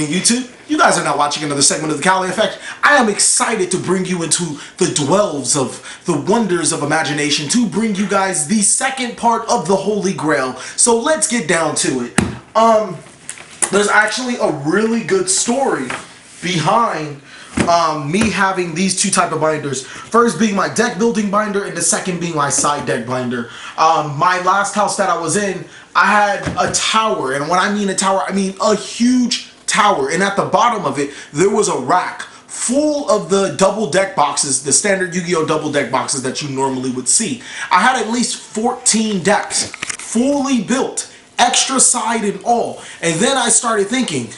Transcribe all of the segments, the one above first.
evening, YouTube. You guys are now watching another segment of The Cali Effect. I am excited to bring you into the dwells of the wonders of imagination, to bring you guys the second part of the Holy Grail. So let's get down to it. There's actually a really good story behind me having these two type of binders. First being my deck building binder, and the second being my side deck binder. My last house that I was in, I had a tower, and when I mean a tower, I mean a huge tower, and at the bottom of it there was a rack full of the double deck boxes, the standard Yu-Gi-Oh double deck boxes that you normally would see. I had at least 14 decks fully built, extra side and all. And then I started thinking,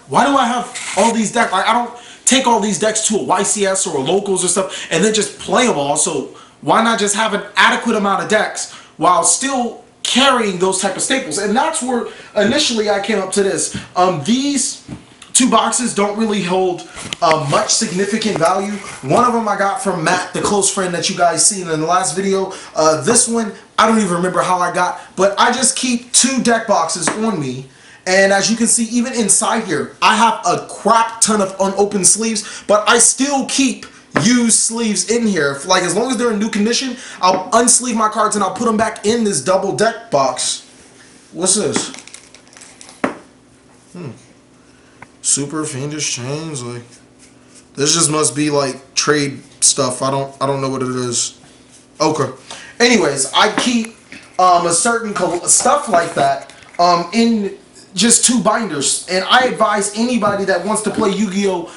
why do I have all these decks? I don't take all these decks to a YCS or a locals or stuff and then just play them all. So why not just have an adequate amount of decks while still carrying those type of staples? And that's where initially I came up to this. These two boxes don't really hold much significant value. One of them I got from Matt, the close friend that you guys seen in the last video. This one, I don't even remember how I got, but I just keep two deck boxes on me. And as you can see, even inside here, I have a crap ton of unopened sleeves, but I still keep used sleeves in here. Like, as long as they're in new condition, I'll unsleeve my cards and I'll put them back in this double deck box. What's this? Super Fiendish Chains. Like, this just must be like trade stuff. I don't know what it is. Okay. Anyways, I keep a certain stuff like that in just two binders, and I advise anybody that wants to play Yu-Gi-Oh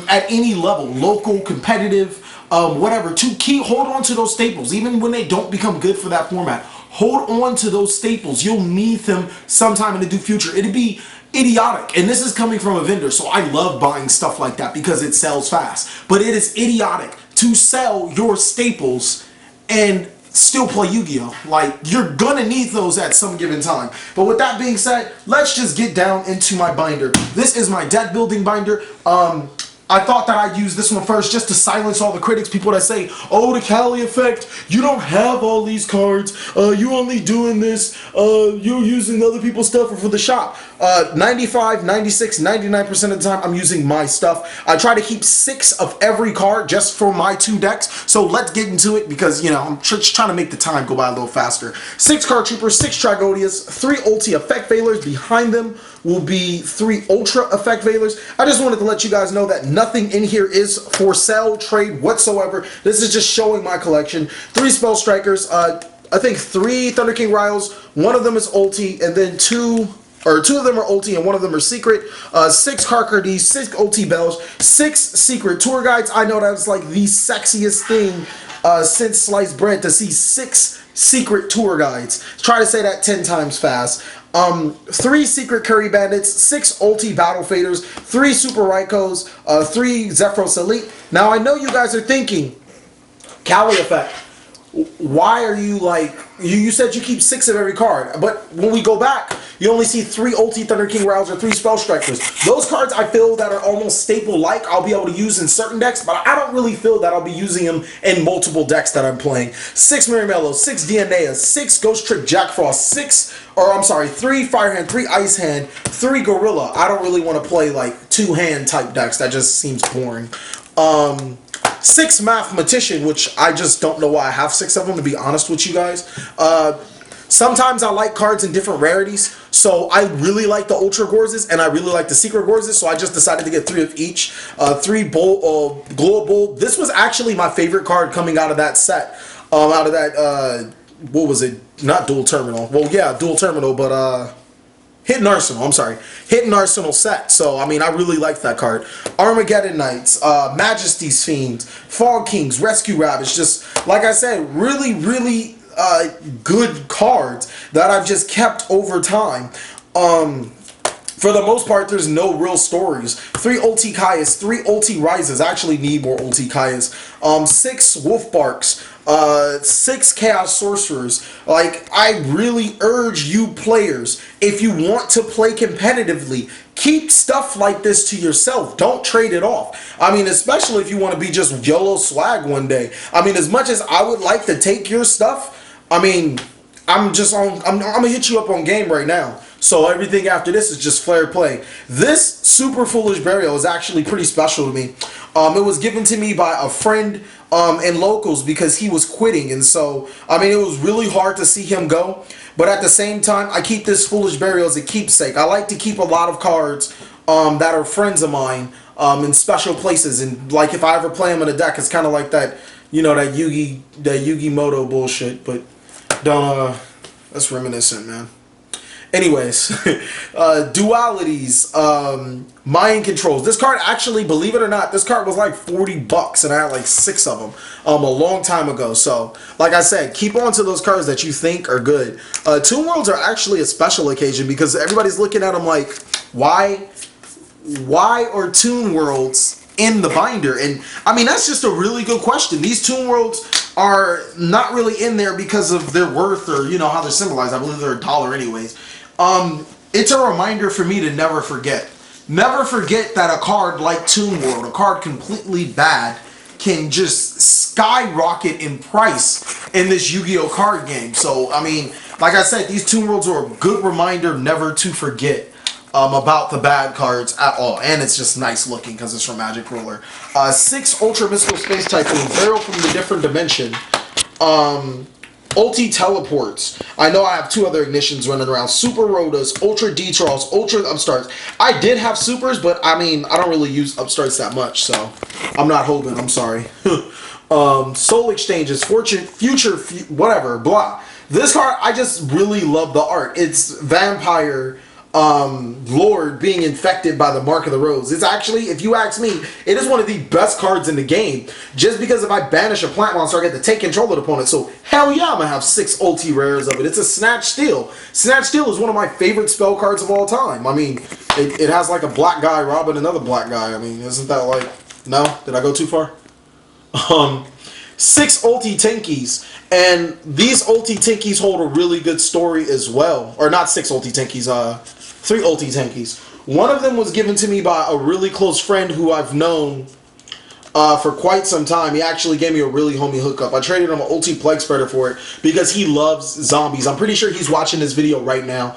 at any level, local, competitive, whatever, to hold on to those staples even when they don't become good for that format. Hold on to those staples. You'll need them sometime in the future. It'd be idiotic, and this is coming from a vendor, so I love buying stuff like that because it sells fast, but it is idiotic to sell your staples and still play Yu-Gi-Oh! Like, you're gonna need those at some given time. But with that being said, let's just get down into my binder. This is my deck building binder. I thought that I'd use this one first just to silence all the critics, people that say, oh, the Cali Effect, you don't have all these cards, you only doing this, you're using other people's stuff for the shop. 95, 96, 99% of the time I'm using my stuff. I try to keep 6 of every card just for my 2 decks, so let's get into it because, you know, I'm just trying to make the time go by a little faster. 6 card troopers, 6 Trigodias, 3 ulti effect failures. Behind them will be 3 ultra effect failures. I just wanted to let you guys know that nothing in here is for sale, trade whatsoever. This is just showing my collection. 3 spell strikers, I think 3 Thunder King Riles, 1 of them is ulti, and then 2 of them are ulti and 1 of them are secret. 6 Karkardis, 6 ulti bells, 6 secret tour guides. I know that's like the sexiest thing since sliced bread, to see 6 secret tour guides. Try to say that 10 times fast. 3 secret Curry Bandits, 6 ulti battle faders, 3 super Raikos, 3 Zephyros Elite. Now I know you guys are thinking, Cali Effect, why are you like, you said you keep 6 of every card, but when we go back, you only see 3 ulti Thunder King Riles or 3 spell strikers. Those cards I feel that are almost staple-like I'll be able to use in certain decks, but I don't really feel that I'll be using them in multiple decks that I'm playing. 6 Miramello, 6 Dioneas, 6 Ghost Trick Jack Frost, 3 Fire Hand, 3 Ice Hand, 3 Gorilla. I don't really want to play like 2-hand type decks, that just seems boring. 6 Mathematician, which I just don't know why I have 6 of them, to be honest with you guys. Sometimes I like cards in different rarities, so I really like the Ultra Gorzes and I really like the Secret Gorzes, so I just decided to get 3 of each. 3 Glow Bull. This was actually my favorite card coming out of that set. Out of that, what was it? Not Dual Terminal. Well, yeah, Dual Terminal, but Hidden Arsenal, I'm sorry. Hidden Arsenal set. So, I mean, I really liked that card. Armageddon Knights, Majesty's Fiends, Fog Kings, Rescue Rabbits. Just, like I said, really, really good cards that I've just kept over time. For the most part, there's no real stories. 3 ulti Kaias, 3 ulti Rises. I actually need more ulti Kaias. 6 Wolf Barks. 6 Chaos Sorcerers. Like, I really urge you players, if you want to play competitively, keep stuff like this to yourself. Don't trade it off. I mean, especially if you want to be just YOLO swag one day. I mean, as much as I would like to take your stuff, I mean, I'm gonna hit you up on game right now. So everything after this is just flare play. This Super Foolish Burial is actually pretty special to me. It was given to me by a friend in locals because he was quitting, and so I mean it was really hard to see him go. But at the same time, I keep this Foolish Burial as a keepsake. I like to keep a lot of cards that are friends of mine in special places, and like if I ever play them in a deck, it's kind of like that, you know, that Yugi Moto bullshit. But don't that's reminiscent, man. Anyways, dualities, mind controls. This card actually, believe it or not, this card was like $40 and I had like 6 of them a long time ago. So, like I said, keep on to those cards that you think are good. Toon Worlds are actually a special occasion because everybody's looking at them like, why are Toon Worlds in the binder? And I mean, that's just a really good question. These Toon Worlds are not really in there because of their worth or, you know, how they're symbolized. I believe they're $1 anyways. It's a reminder for me to never forget. Never forget that a card like Toon World, a card completely bad, can just skyrocket in price in this Yu-Gi-Oh card game. So, I mean, like I said, these Toon Worlds are a good reminder never to forget about the bad cards at all. And it's just nice looking because it's from Magic Ruler. 6 Ultra Mystical Space Typhoons, Barrel from the Different Dimension. Ulti Teleports. I know I have 2 other ignitions running around. Super Rotas, Ultra D-Charles, Ultra Upstarts. I did have supers, but I mean, I don't really use Upstarts that much, so I'm not hoping. I'm sorry. Soul Exchanges, Fortune, Future, whatever, blah. This card, I just really love the art. It's Vampire Lord being infected by the Mark of the Rose. It's actually, if you ask me, it is one of the best cards in the game. Just because if I banish a plant monster, I get to take control of the opponent. So hell yeah, I'm gonna have 6 ulti rares of it. It's a Snatch Steal. Snatch Steal is one of my favorite spell cards of all time. I mean, it has like a black guy robbing another black guy. I mean, isn't that like, no? Did I go too far? 6 ulti Tinkies. And these ulti Tinkies hold a really good story as well. Or not 6 ulti Tinkies, 3 ulti Tinkies. One of them was given to me by a really close friend who I've known for quite some time. He actually gave me a really homie hookup. I traded him an ulti Plague Spreader for it because he loves zombies. I'm pretty sure he's watching this video right now.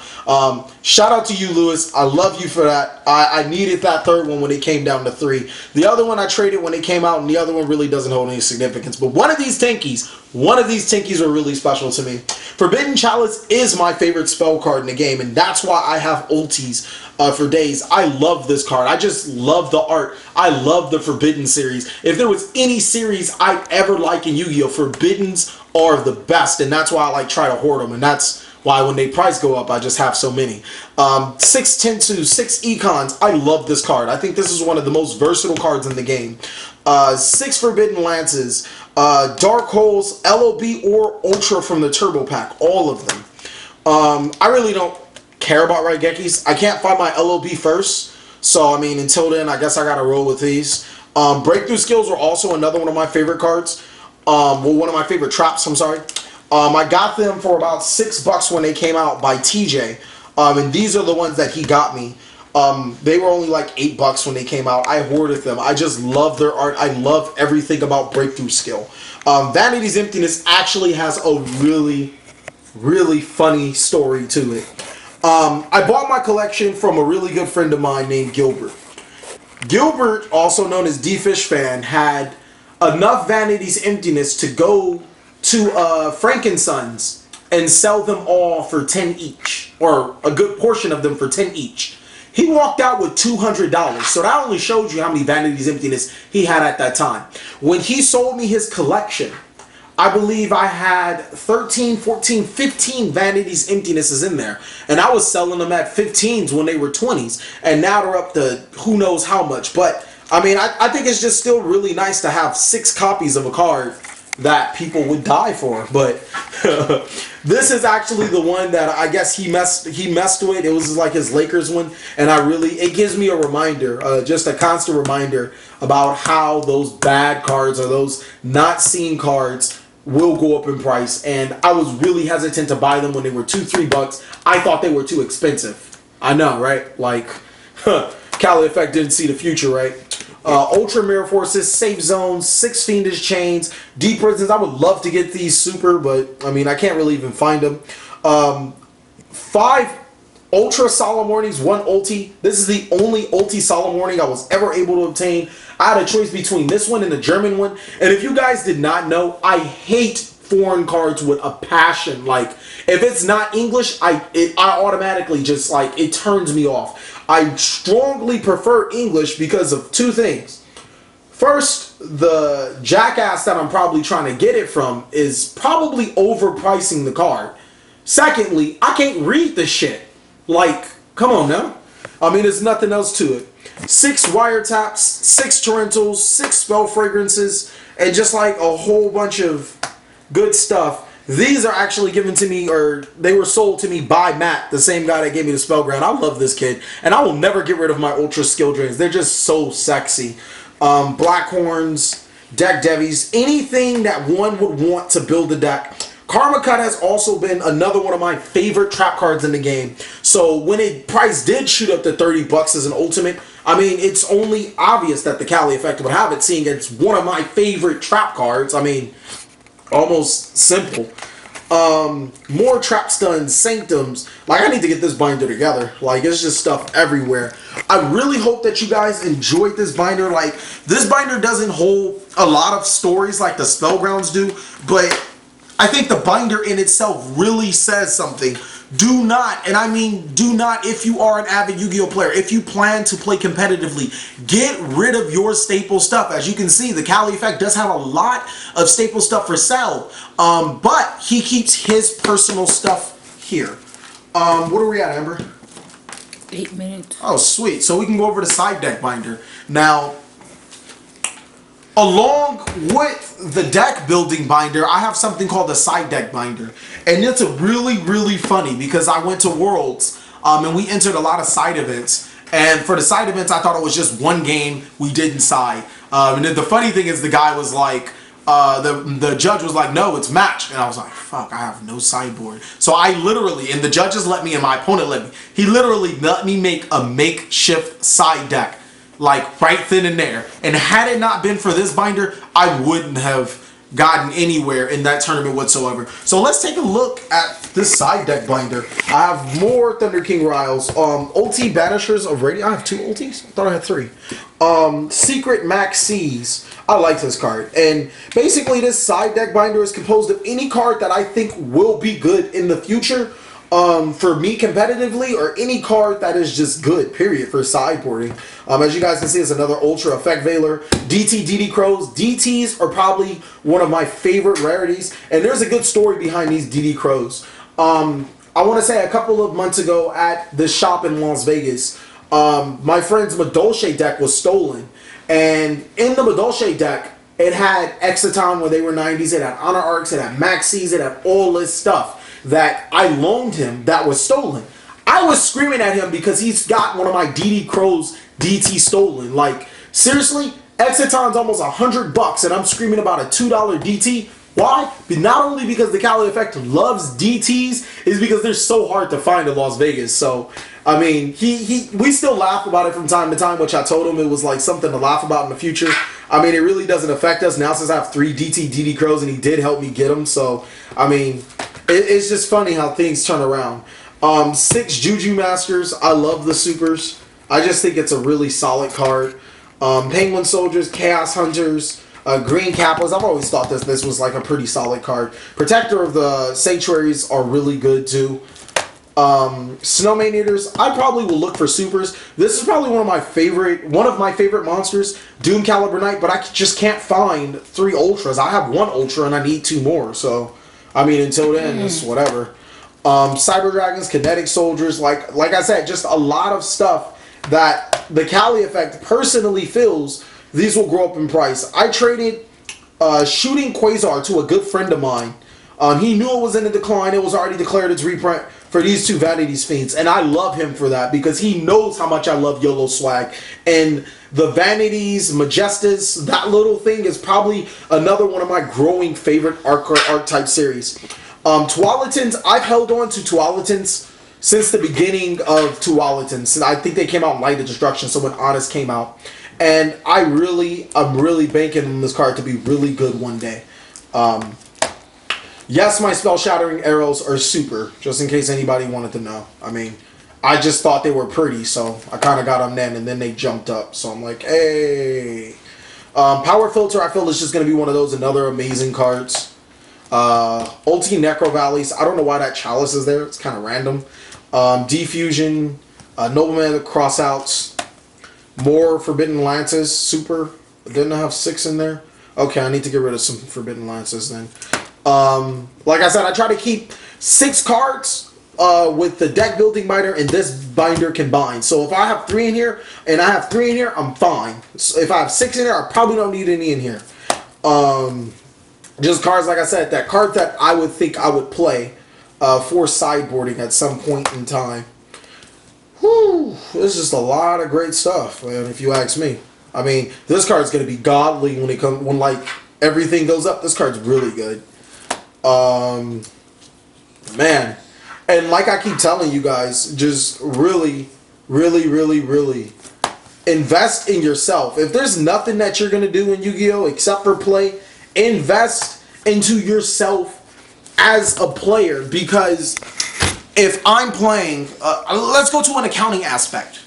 Shout out to you, Lewis. I love you for that. I needed that 3rd one when it came down to 3. The other one I traded when it came out, and the other one really doesn't hold any significance. But one of these Tinkies are really special to me. Forbidden Chalice is my favorite spell card in the game, and that's why I have ultis for days. I love this card. I just love the art. I love the Forbidden series. If there was any series I'd ever like in Yu-Gi-Oh, Forbiddens are the best, and that's why I like try to hoard them, and that's why when they price go up, I just have so many. 6 Tensu, 6 Econs. I love this card. I think this is one of the most versatile cards in the game. 6 Forbidden Lances, Dark Holes, LOB, or Ultra from the Turbo Pack. All of them. I really don't care about Raigekis. I can't find my LOB first. So, I mean, until then, I guess I gotta roll with these. Breakthrough Skills were also another one of my favorite cards. Well, one of my favorite traps, I'm sorry. I got them for about $6 when they came out by TJ. And these are the ones that he got me. They were only like $8 when they came out. I hoarded them. I just love their art. I love everything about Breakthrough Skill. Vanity's Emptiness actually has a really, really funny story to it. I bought my collection from a really good friend of mine named Gilbert. Gilbert, also known as D-Fish Fan, had enough Vanity's Emptiness to go to Frankensons and sell them all for 10 each, or a good portion of them for 10 each. He walked out with $200, so that only shows you how many Vanity's Emptiness he had at that time. When he sold me his collection, I believe I had 13, 14, 15 Vanity's Emptinesses in there. And I was selling them at 15s when they were 20s. And now they're up to who knows how much. But, I mean, I think it's just still really nice to have 6 copies of a card that people would die for. But this is actually the one that I guess he messed with. It was like his Lakers one. And it gives me a reminder, just a constant reminder about how those bad cards or those not seen cards will go up in price. And I was really hesitant to buy them when they were $2-3. I thought they were too expensive. I know, right? Like, TheCaliEffect didn't see the future, right? Ultra Mirror Forces, Safe Zones, 6 Fiendish Chains, Deep Prisons. I would love to get these super, but I mean, I can't really even find them. 5 Ultra Solemn Warnings, 1 ulti. This is the only ulti Solemn Warning I was ever able to obtain. I had a choice between this one and the German one. And if you guys did not know, I hate foreign cards with a passion. Like, if it's not English, I automatically just, like, it turns me off. I strongly prefer English because of 2 things. First, the jackass that I'm probably trying to get it from is probably overpricing the card. Secondly, I can't read the shit. Like, come on now. I mean, there's nothing else to it. 6 wiretaps, 6 torrentals, 6 spell fragrances, and just like a whole bunch of good stuff. These are actually given to me, or they were sold to me by Matt, the same guy that gave me the Spellground. I love this kid, and I will never get rid of my Ultra Skill Drains. They're just so sexy. Blackhorns, deck devies, anything that one would want to build a deck. Karma Cut has also been another one of my favorite trap cards in the game. So when it price did shoot up to $30 as an ultimate, I mean, it's only obvious that the Cali Effect would have it, seeing it's one of my favorite trap cards. I mean, almost simple. More trap stuns, sanctums. Like, I need to get this binder together. Like, it's just stuff everywhere. I really hope that you guys enjoyed this binder. Like, this binder doesn't hold a lot of stories like the Spellgrounds do, but I think the binder in itself really says something. Do not, and I mean do not, if you are an avid Yu-Gi-Oh player, if you plan to play competitively, get rid of your staple stuff. As you can see, the Cali Effect does have a lot of staple stuff for sale, but he keeps his personal stuff here. What are we at, Amber? 8 minutes. Oh, sweet. So we can go over the side deck binder. Now, along with the deck building binder, I have something called the side deck binder. And it's a really funny because I went to Worlds and we entered a lot of side events. And for the side events, I thought it was just one game we did inside. And then the funny thing is the guy was like, the judge was like, no, it's match. And I was like, fuck, I have no sideboard. So I literally, and the judges let me and my opponent let me, he literally let me make a makeshift side deck. Like right then and there. And had it not been for this binder, I wouldn't have gotten anywhere in that tournament whatsoever. So let's take a look at this side deck binder. I have more Thunder King Riles. OT Banishers of Radio. I have 2 OTs? I thought I had 3. Secret Max C's. I like this card. And basically this side deck binder is composed of any card that I think will be good in the future. For me competitively, or any card that is just good, period, for sideboarding. As you guys can see, it's another Ultra Effect Veiler. DD Crows. DTs are probably one of my favorite rarities, and there's a good story behind these DD Crows. I want to say a couple of months ago at the shop in Las Vegas, my friend's Madolche deck was stolen, and in the Madolche deck, it had Exciton when they were 90s, it had Honor Arcs, it had Maxis, it had all this stuff that I loaned him that was stolen. I was screaming at him because he's got one of my DD Crow's DT stolen. Like, seriously, Exciton's almost $100 and I'm screaming about a $2 DT. Why? But not only because the Cali Effect loves DTs, is because they're so hard to find in Las Vegas. So, I mean, we still laugh about it from time to time, which I told him it was like something to laugh about in the future. I mean, it really doesn't affect us now since I have 3 DD Crows and he did help me get them. So, I mean, it's just funny how things turn around. 6 Juju Masters. I love the supers. I just think it's a really solid card. Penguin Soldiers, Chaos Hunters, Green Kappas. I've always thought this was like a pretty solid card. Protector of the Sanctuaries are really good too. Snowman Eaters. I probably will look for supers. This is probably one of my favorite monsters, Doom Caliber Knight, but I just can't find 3 Ultras. I have 1 Ultra and I need 2 more, so I mean, until then, it's whatever. Cyber Dragons, Kinetic Soldiers, like I said, just a lot of stuff that the Cali Effect personally feels these will grow up in price. I traded Shooting Quasar to a good friend of mine. He knew it was in a decline. It was already declared its reprint for these 2 Vanities Fiends. And I love him for that because he knows how much I love YOLO swag. And the Vanities, Majestas, that little thing is probably another one of my growing favorite archetype series. Tualatans, I've held on to Tualatans since the beginning of Tualatans. I think they came out in Light of Destruction, so when Honest came out. And I'm really banking on this card to be really good one day. Yes, my Spell Shattering Arrows are super, just in case anybody wanted to know. I mean, I just thought they were pretty, so I kind of got them then, and then they jumped up. So I'm like, hey. Power Filter, I feel is just going to be one of those another amazing cards. Ulti Necro Valleys, I don't know why that Chalice is there. It's kind of random. Defusion, Nobleman Crossouts, more Forbidden Lances, super. Didn't I have 6 in there? Okay, I need to get rid of some Forbidden Lances then. Like I said, I try to keep 6 cards with the deck building binder and this binder combined. So if I have 3 in here and I have 3 in here, I'm fine. So if I have 6 in here, I probably don't need any in here. Just cards, like I said, that card that I would think I would play for sideboarding at some point in time. Whew, this is just a lot of great stuff, man, if you ask me. I mean, this card's gonna be godly when like everything goes up. This card's really good. Man. And like I keep telling you guys, just really, really, really, really invest in yourself. If there's nothing that you're gonna do in Yu-Gi-Oh! Except for play, invest into yourself as a player, because if I'm playing, let's go to an accounting aspect.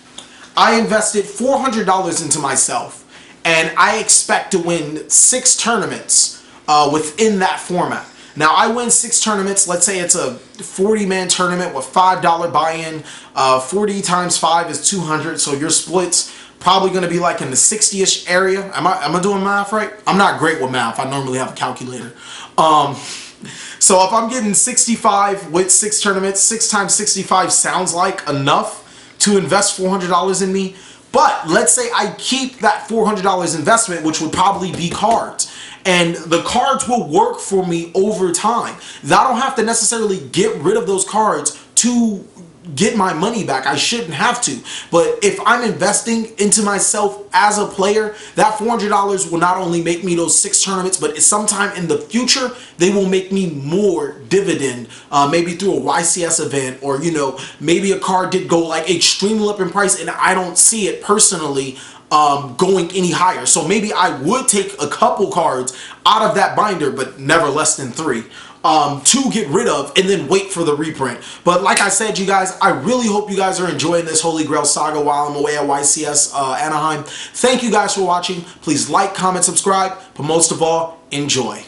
I invested $400 into myself, and I expect to win 6 tournaments within that format. Now, I win 6 tournaments. Let's say it's a 40-man tournament with $5 buy-in. 40 times 5 is 200, so your split's probably going to be like in the 60-ish area. Am I doing math right? I'm not great with math. I normally have a calculator. So if I'm getting 65 with 6 tournaments, 6 times 65 sounds like enough to invest $400 in me. But let's say I keep that $400 investment, which would probably be cards. And the cards will work for me over time. I don't have to necessarily get rid of those cards to get my money back. I shouldn't have to. But if I'm investing into myself as a player, that $400 will not only make me those 6 tournaments, but sometime in the future, they will make me more dividend. Maybe through a YCS event, or, you know, maybe a card did go like extremely up in price and I don't see it personally going any higher. So maybe I would take a couple cards out of that binder, but never less than 3. To get rid of and then wait for the reprint. But like I said, you guys, I really hope you guys are enjoying this Holy Grail saga while I'm away at YCS Anaheim. Thank you guys for watching. Please like, comment, subscribe, but most of all, enjoy.